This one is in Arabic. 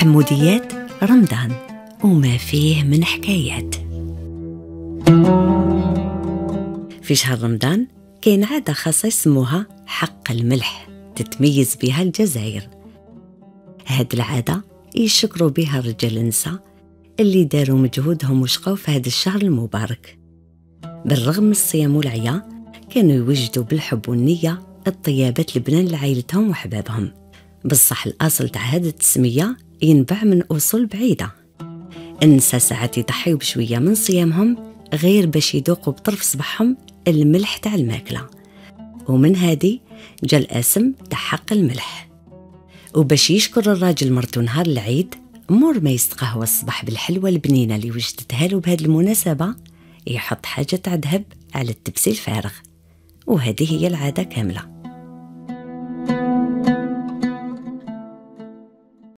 حموديات رمضان وما فيه من حكايات. في شهر رمضان كاين عادة خاصة يسموها حق الملح، تتميز بها الجزائر. هاد العادة يشكروا بها الرجال النساء اللي داروا مجهودهم وشقوا في هذا الشهر المبارك. بالرغم من الصيام والعيا كانوا يوجدوا بالحب والنية الطيابات لبنان لعائلتهم وحبابهم. بصح الأصل تاع هذه التسمية ينبع من أصول بعيدة. النساء ساعات يضحيوا بشوية من صيامهم غير باش يذوقوا بطرف صباحهم الملح تاع الماكلة، ومن هذه جا الاسم تاع حق الملح. وباش يشكر الراجل مرتو نهار العيد مور ما يستقهوى الصباح بالحلوى البنينة اللي وجدتها له بهذه المناسبة، يحط حاجة تاع ذهب على التبسي الفارغ، وهذه هي العادة كاملة.